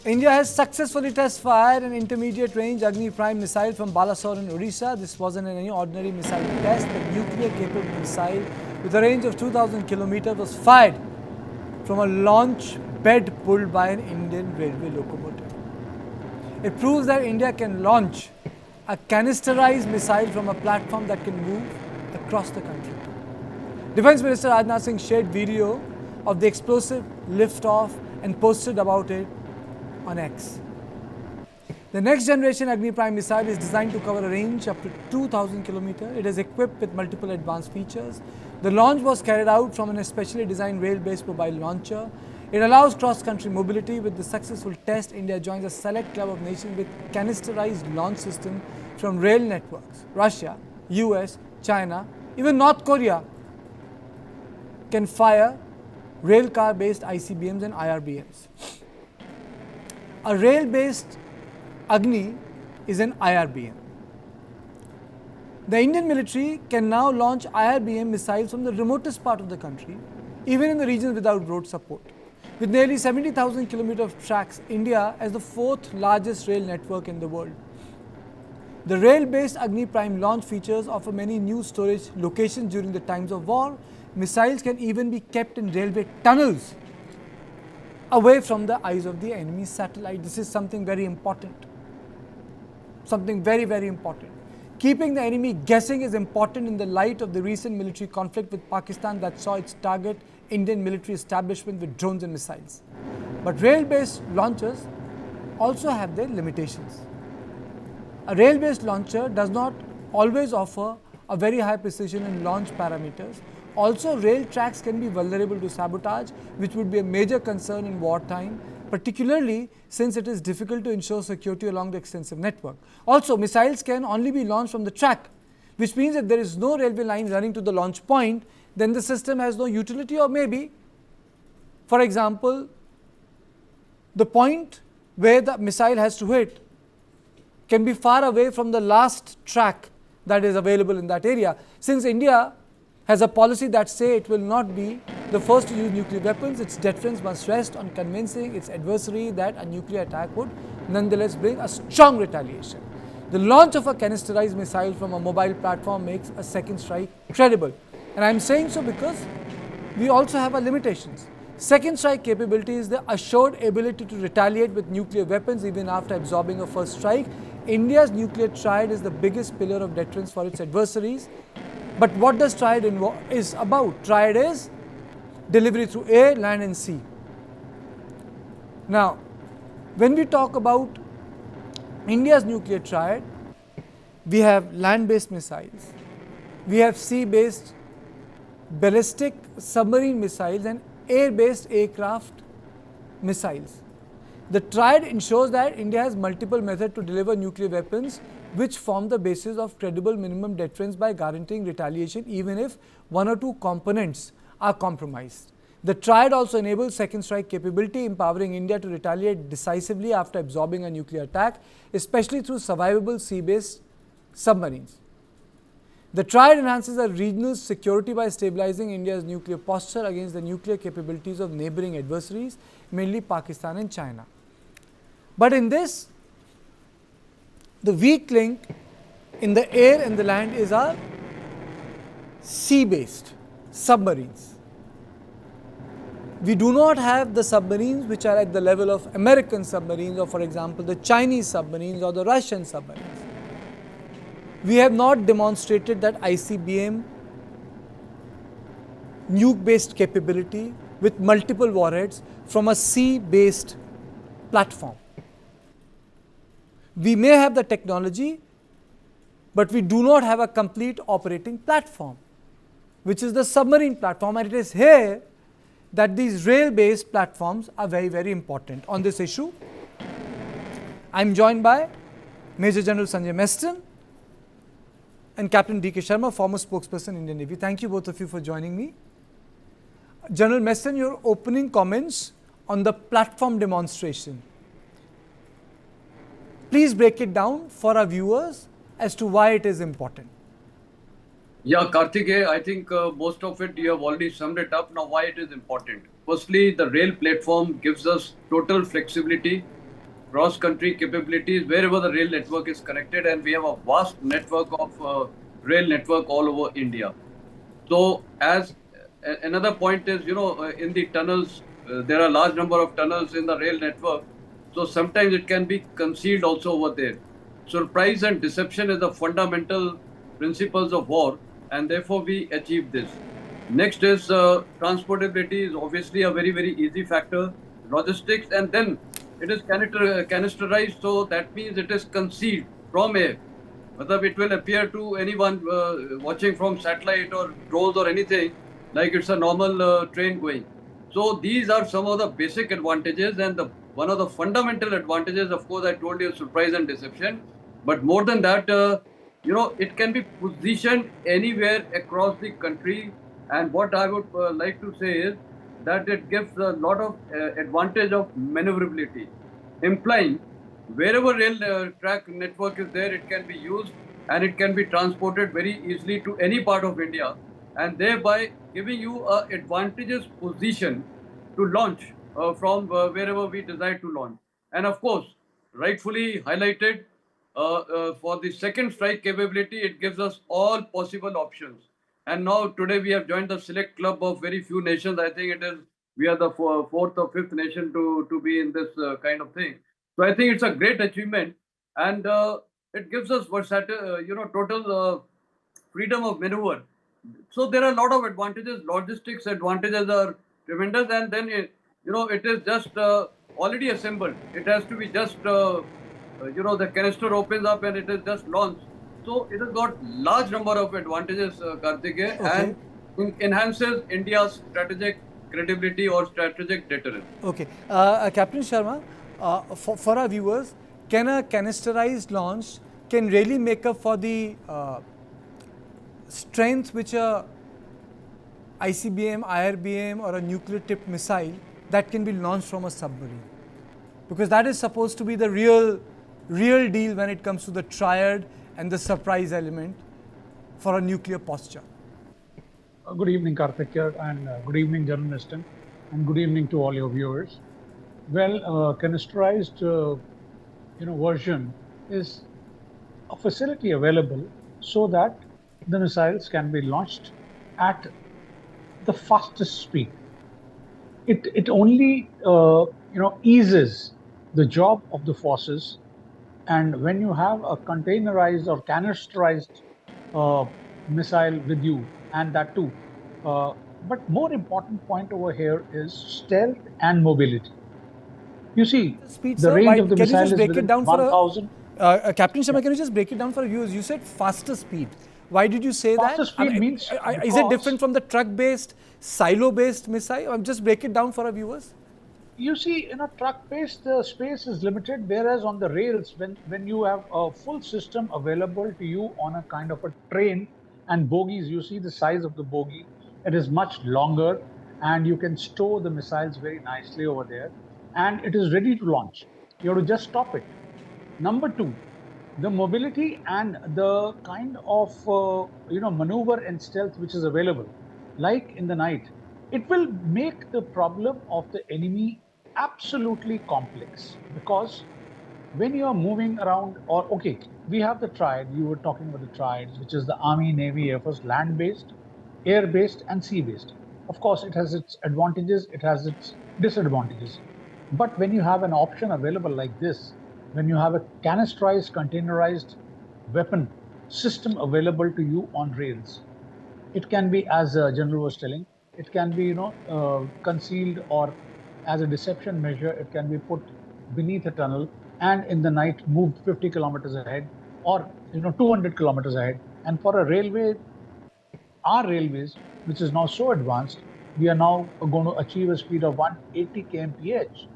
India has successfully test fired an intermediate range Agni Prime missile from Balasore in Odisha. This wasn't any ordinary missile test. The nuclear capable missile with a range of 2000 kilometers was fired from a launch bed pulled by an Indian railway locomotive. It proves that India can launch a canisterized missile from a platform that can move across the country. Defence Minister Rajnath Singh shared video of the explosive lift-off and posted about it on X. The next generation Agni Prime missile is designed to cover a range up to 2000 km. It is equipped with multiple advanced features. The launch was carried out from an especially designed rail-based mobile launcher. It allows cross-country mobility. With the successful test, India joins a select club of nations with canisterized launch system from rail networks. Russia, US, China, even North Korea can fire rail car-based ICBMs and IRBMs. A rail-based Agni is an IRBM. The Indian military can now launch IRBM missiles from the remotest part of the country, even in the regions without road support. With nearly 70,000 km of tracks, India has the fourth largest rail network in the world. The rail-based Agni Prime launch features offer many new storage locations during the times of war. Missiles can even be kept in railway tunnels away from the eyes of the enemy satellite. This is something very important. Something very, very important. Keeping the enemy guessing is important in the light of the recent military conflict with Pakistan that saw its target Indian military establishment with drones and missiles. But rail-based launchers also have their limitations. A rail-based launcher does not always offer a very high precision in launch parameters. Also, rail tracks can be vulnerable to sabotage, which would be a major concern in wartime, particularly since it is difficult to ensure security along the extensive network. Also, missiles can only be launched from the track, which means if there is no railway line running to the launch point, then the system has no utility, or maybe, for example, the point where the missile has to hit can be far away from the last track that is available in that area. Since India has a policy that says it will not be the first to use nuclear weapons, its deterrence must rest on convincing its adversary that a nuclear attack would nonetheless bring a strong retaliation. The launch of a canisterized missile from a mobile platform makes a second strike credible. And I am saying so because we also have our limitations. Second strike capability is the assured ability to retaliate with nuclear weapons even after absorbing a first strike. India's nuclear triad is the biggest pillar of deterrence for its adversaries. But what does triad is about? Triad is delivery through air, land and sea. Now, when we talk about India's nuclear triad, we have land-based missiles, we have sea-based ballistic submarine missiles and air-based aircraft missiles. The triad ensures that India has multiple methods to deliver nuclear weapons, which form the basis of credible minimum deterrence by guaranteeing retaliation even if one or two components are compromised. The triad also enables second strike capability, empowering India to retaliate decisively after absorbing a nuclear attack, especially through survivable sea-based submarines. The triad enhances our regional security by stabilizing India's nuclear posture against the nuclear capabilities of neighboring adversaries, mainly Pakistan and China. But in this, the weak link in the air and the land is our sea-based submarines. We do not have the submarines which are at the level of American submarines, or for example the Chinese submarines or the Russian submarines. We have not demonstrated that ICBM nuke-based capability with multiple warheads from a sea-based platform. We may have the technology, but we do not have a complete operating platform, which is the submarine platform, and it is here that these rail-based platforms are very, very important. On this issue, I am joined by Major General Sanjay Meston and Captain D.K. Sharma, former spokesperson, Indian Navy. Thank you both of you for joining me. General Meston, your opening comments on the platform demonstration. Please break it down for our viewers as to why it is important. Yeah, Karthikeya, I think most of it you have already summed it up. Now, why it is important? Firstly, the rail platform gives us total flexibility cross-country capabilities wherever the rail network is connected, and we have a vast network of rail network all over India. So, as another point is, in the tunnels, there are a large number of tunnels in the rail network. So sometimes it can be concealed also over there. Surprise and deception is the fundamental principles of war, and therefore we achieve this. Next is transportability is obviously a very, very easy factor. Logistics, and then it is canisterized, so that means it is concealed from air. Matlab, it will appear to anyone watching from satellite or drones or anything like it's a normal train going. So these are some of the basic advantages, and one of the fundamental advantages, of course, I told you, surprise and deception. But more than that, it can be positioned anywhere across the country. And what I would like to say is that it gives a lot of advantage of maneuverability, implying wherever rail track network is there, it can be used and it can be transported very easily to any part of India, and thereby giving you a advantageous position to launch from wherever we desire to launch. And of course, rightfully highlighted, for the second strike capability, it gives us all possible options. And now today we have joined the select club of very few nations. I think it is we are the fourth or fifth nation to be in this kind of thing. So I think it's a great achievement, and it gives us total freedom of maneuver. So there are a lot of advantages. Logistics advantages are tremendous, and then it is just already assembled. It has to be just the canister opens up and it is just launched. So it has got large number of advantages, Karthike, Okay. and enhances India's strategic credibility or strategic deterrence. Okay. Captain Sharma, for our viewers, can a canisterized launch can really make up for the strength which a ICBM, IRBM or a nuclear tipped missile that can be launched from a submarine? Because that is supposed to be the real deal when it comes to the triad and the surprise element for a nuclear posture. Good evening, Karthik here, and good evening, journalist, and good evening to all your viewers. Well, canisterized, version is a facility available so that the missiles can be launched at the fastest speed. It only eases the job of the forces, and when you have a containerized or canisterized missile with you, and that too. But more important point over here is stealth and mobility. You see, Speed, the sir. range Why, of the can you missile just is break it within down for 1,000. Captain Sharma? Can you just break it down for viewers? You said faster speed. Why did you say Faster that? speed means Is it because different from the truck-based, silo-based missile? Just break it down for our viewers. you see, in a truck base, the space is limited, whereas on the rails, when you have a full system available to you on a kind of a train and bogies, you see the size of the bogie, it is much longer, and you can store the missiles very nicely over there, and it is ready to launch. You have to just stop it. Number two, the mobility and the kind of maneuver and stealth which is available, like in the night, it will make the problem of the enemy absolutely complex, because when you are moving around, or okay, we have the triad. You were talking about the triads, which is the Army, Navy, Air Force, land-based, air-based, and sea-based. Of course, it has its advantages, it has its disadvantages. But when you have an option available like this, when you have a canisterized, containerized weapon system available to you on rails, it can be, as General was telling, it can be concealed, or as a deception measure, it can be put beneath a tunnel and in the night moved 50 kilometers ahead, or 200 kilometers ahead. And for a railway, our railways, which is now so advanced, we are now going to achieve a speed of 180 kmph.